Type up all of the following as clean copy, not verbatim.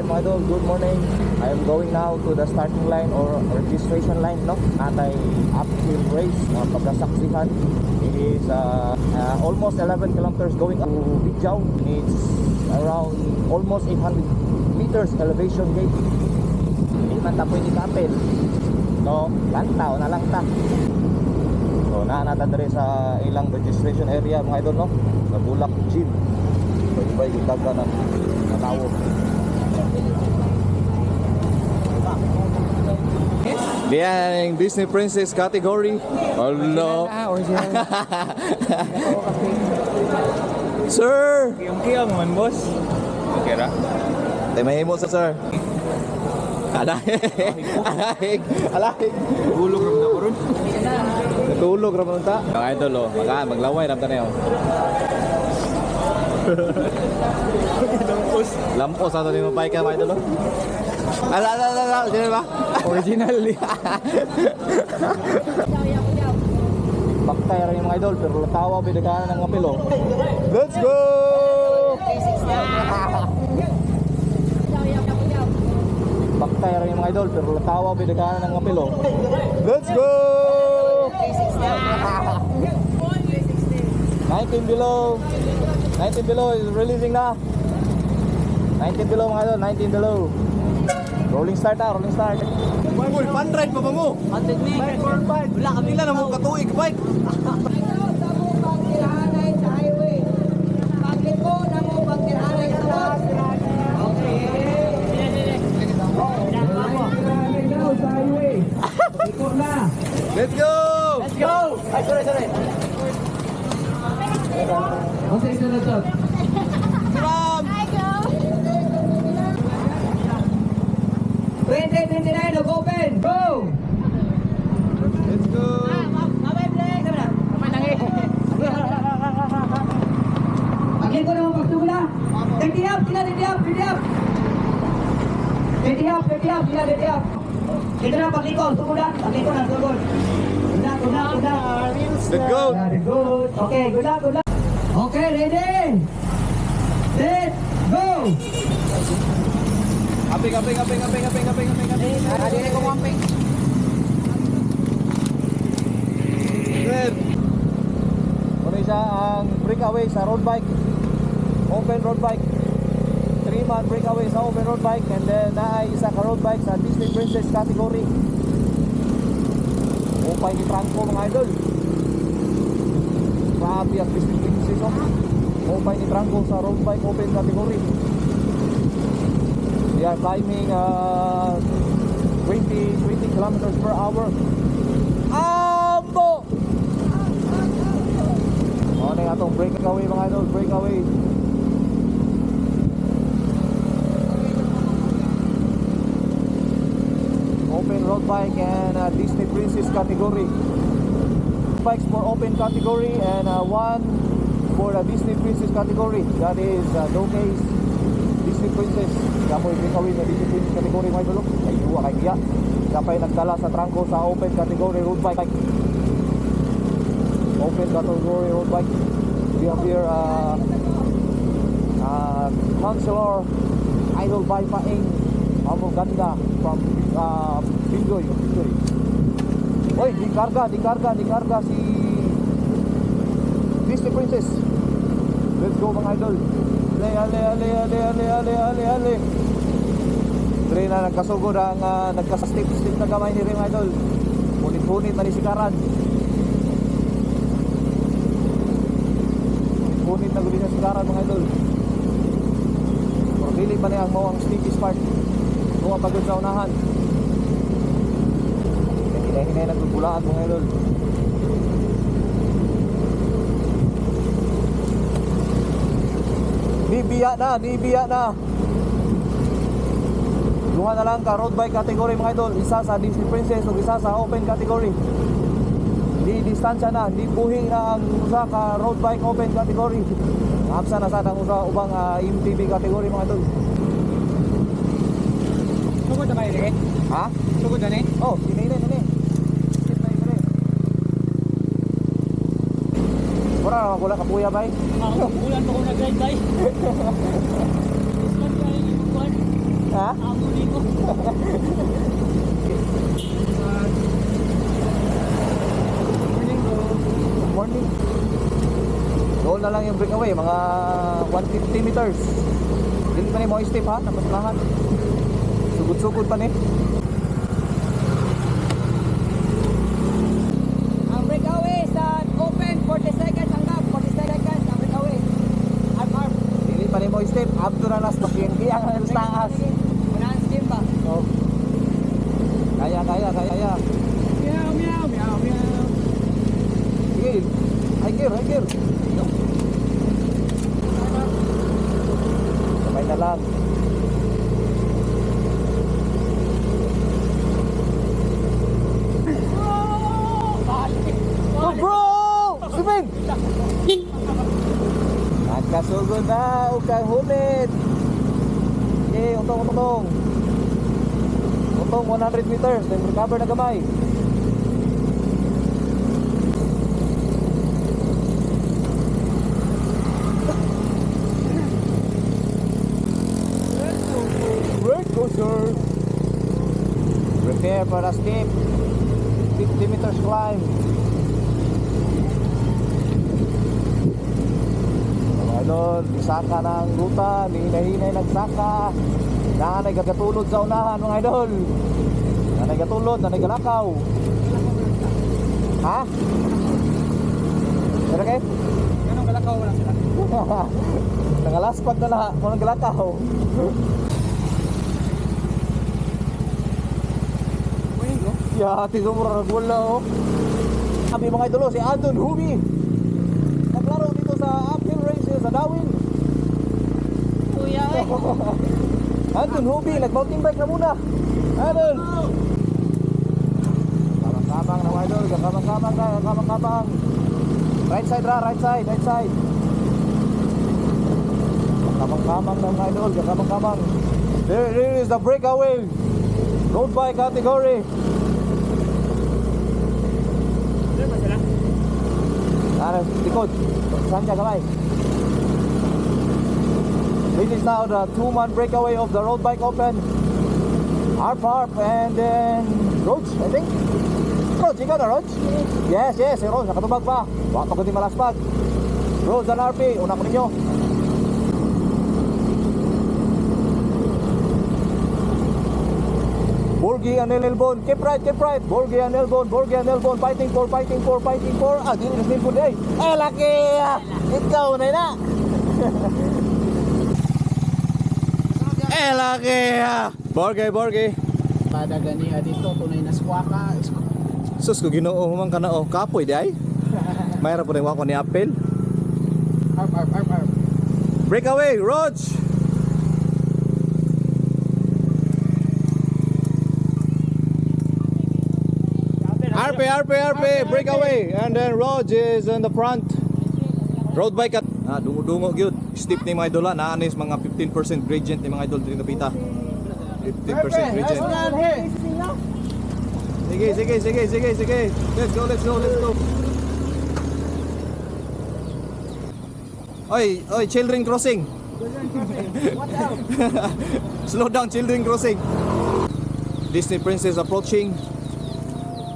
Alright mga idol, good morning. I am going now to the starting line or registration line, no? Atay uphill race, pagkasaksihan. It is almost 11 kilometers going to Bijao. It's around almost 800 meters elevation gate. Hindi man ta pwede kapil. No, lanta o na lang ta. So naanata dere sa ilang registration area mga idol, no? Sa Bulak Gym. So iba yung daga ng tao. Diyan, Disney Princess category. Hello. Original. Sir! Kiyang-kiyang man, boss. Okay ra? Tay mahimo sa sir. Alahig. Ulog ram na ko ron. Natulog ra man ta. Mga idol oh, maglaway ra ta niyo. Lampos ato ni mapay ka mga idol oh. Ala, di ba? Originally. Baktay ra yung mga idol pero latawa bidaganan ng apil oh. Let's go! Baktay ra yung mga idol pero latawa bidaganan ng apil oh. Let's go! 19 below. 19 below is releasing na. 19 below mga idol, 19 below. Rolling start ah, rolling start. Boy, fun ride pa ba mo? 100 me. Wala kami Tingnan na mo katuig bike. Let's go! Let's go! Ay, sorry. Okay, sunod. Ram! 2029, open! Go! Let's go! Akin ko naman pagtula. Ready up. Ito na pagliko, tumulan. Pagliko na, tugod. Good. Let's go! Very good. Okay, good luck. Okay, ready? Set, go! Kaping. Adili ko mamping. Sir! Muna siya ang breakaway sa road bike. Open road bike. 3-man breakaway sa open road bike. And then naay isa ka road bike sa Disney Princess category. Upay ni Franco mga idol. Grabe ang Disney Princess oh. Upay ni Franco sa road bike open category. We are climbing 20 kilometers per hour. Ambo! Ano nga itong breakaway mga idol, breakaway. Open road bike and Disney Princess category. Bikes for open category and one for the Disney Princess category. That is no case Disney Princess. Kapoy breakaway na Disney Princess category mga idol. Ay duwa kay Gia. Kapay nagdala sa trangko sa open category road bike. Open category road bike. We have here Counselor Idol by Paeng Amoganda from Bingoy. Oy, di karga si Disney Princess. Let's go mga idol. Ale. Dire na nagkasugod ang nagkastip na kamay ni rin mga idol. Punit-punit na ni sikaran. Punit na guli sa sikaran mga idol. Pili pa niya ang mawang sticky spark. Mga pagod sa unahan. Hinay-hinay nagbubulaan mga idol. Nibiya na. Duha na lang ka road bike category mga idol. Isa sa Disney Princess o isa sa open category. Di distansya na, di buhing na ang usa ka road bike open category. Napsa na sa ang usa ubang MTB category mga idol. Sugod na kayo eh? Ha? Sugod na eh? Oh, ini. Wala ka puya bay. Bulan pa ko nag-ride bay. Isman kayo yung buwan. Amuli ko. Morning ko. Good morning. Doon na lang yung breakaway, mga 150 meters. Dili pa ni mo step ha, tapos lahat. Sugod-sugod pa ni. Ang breakaway sa open 40 seconds hanggang 40 seconds ang breakaway. Arm. Dili pa ni mo step, up to na last bakiyang ang taas. Unahan si Jim ba? Oh. Kaya. Meow, meow, meow, meow. Sige. High gear. Sabay na lang. Oh bro! Sipin! Nagkasugod na, huwag kang humit. Okay, utong. Utong 100 meters, then recover na gamay. Roller coaster. Prepare for a steep 50 meters climb. Mga idol, isaka ng ruta, hinay-hinay nagsaka. Nanay gagatulod sa unahan mga idol. Nanay gatulod, nanay galakaw. Ha? Pero kayo? Ganun galakaw wala sila. Nangalaspag na lahat, mga galakaw. Morning ko. Ya, tigumura na gula oh. Sabi mga idolo, si Adon Hubi naglaro dito sa uphill races sa Darwin. Kuya eh. Adon Hubi, nag-mountain bike na muna. Adon! Kamang-kamang na mga idol, kamang-kamang. Right side ra, right side. Kamang-kamang na mga idol, kamang-kamang. There is the breakaway road bike category. Ano ba sila? Ano, likod. Saan ka kamay? This is now the two-man breakaway of the road bike open. Harp, and then Roach, I think. Roach, ikaw na Roach? Yes, si Roach, nakatubag pa. Waka ko di malaspag. Roach and RP, una ko ninyo. Borgie and Elbon, keep right. Borgie and Elbon, fighting for. Ah, di na simple eh. Laki! Ikaw na. Laki! Borgie. Pada gani dito tunay na squawka. Sus ko Ginoo man kana oh, kapoy di ay. Mayra po rin wako ni Apple. Arp. Breakaway, Rog. RP, breakaway. And then Rog is in the front. Road bike at dungo gyud. Steep ni mga idol na anis mga 15% gradient ni mga idol diri napita. 15% gradient. Sige. Let's go. Oy, children crossing. Slow down, children crossing. Disney Princess approaching.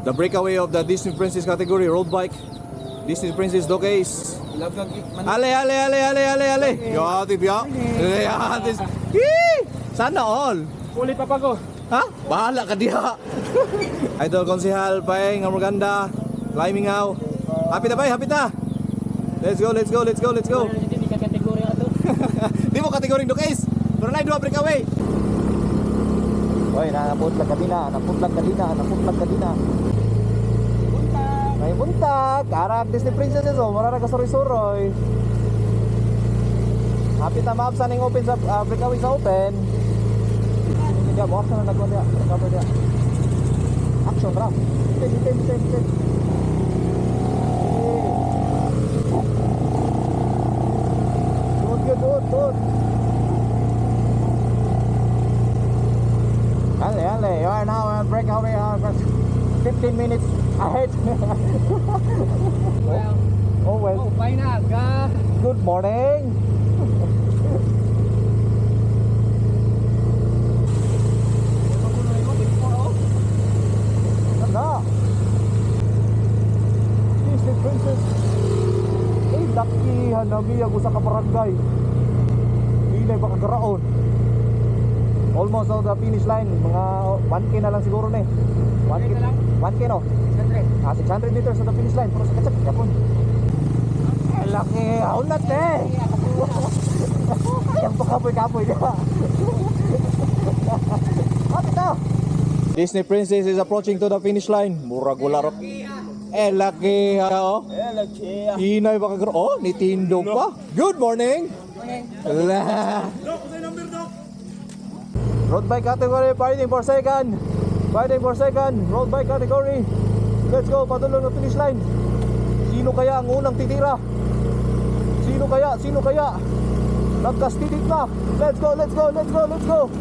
The breakaway of the Disney Princess category road bike. Disney Princess Dogcase. Ale. Yati biya. Sana all. Ulit pa ko. Ha? Bahala ka diha. Idol Konsehal Paeng Amruganda. Climbing out. Hapit na. Let's go. Hindi ka kategorya ato. Di mo kategoring Dogcase. Pero na dua breakaway. Oy, naputlag ka dina. May buntag, karag Disney Princess o, marara ka soroy-soroy. Hapit na maapsa ng open sa breakaway sa open. Hindi ka, buwak na nagwa niya, recover niya. Action, ra. Bitin. Good. Ale, you are now on breakaway 15 minutes ahead. Well. Bye na. Good morning. namiyag usa ka barangay. Inay baka garaon. Almost on the finish line. Mga 1K na lang siguro ni. 1K na lang? 1K no? 600 meters on the finish line. Pero sa kacak, yapon. Eh, laki. Aulat eh. Ayang pa kapoy-kapoy ka. Kapit na. Disney Princess is approaching to the finish line. Murag wala ro. Eh, laki ha, oh. Eh, laki. Inay baka garaon. Oh, nitindog pa. Good morning. Morning. Road bike category, fighting for second. Fighting for second. Road bike category. Let's go, padulong ng finish line. Sino kaya ang unang titira? Sino kaya? Sino kaya? Nagkastitik na. Let's go, let's go, let's go, let's go.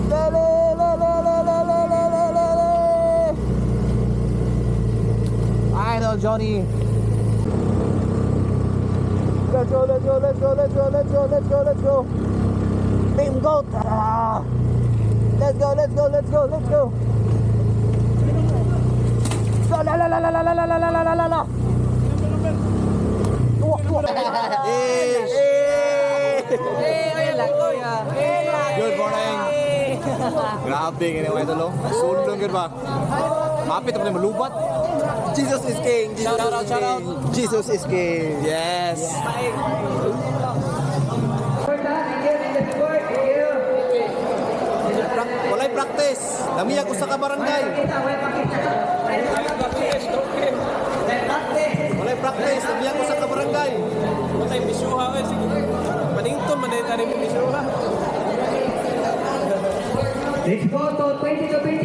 Lele, lele, lele, lele, lele, lele. Idol Johnny. Let's go, let's go, let's go, let's go, let's go, let's go, let's go. Team Goat! Ah! Let's go, let's go, let's go, let's go! Go, la la la la la la la la la la la la! Good morning! Grabe, ganyan mga idol, oh. Sulong lang ba? Mapit ako na malubat. Jesus is King. Shout out, shout out. Jesus is King. Yes! Walay practice. Namiyag usa ka barangay. Walay practice. Namiyag usa ka barangay. Matay misuha ka sige. Panington man dahil tayo misuha. Let's go to 20 to 20.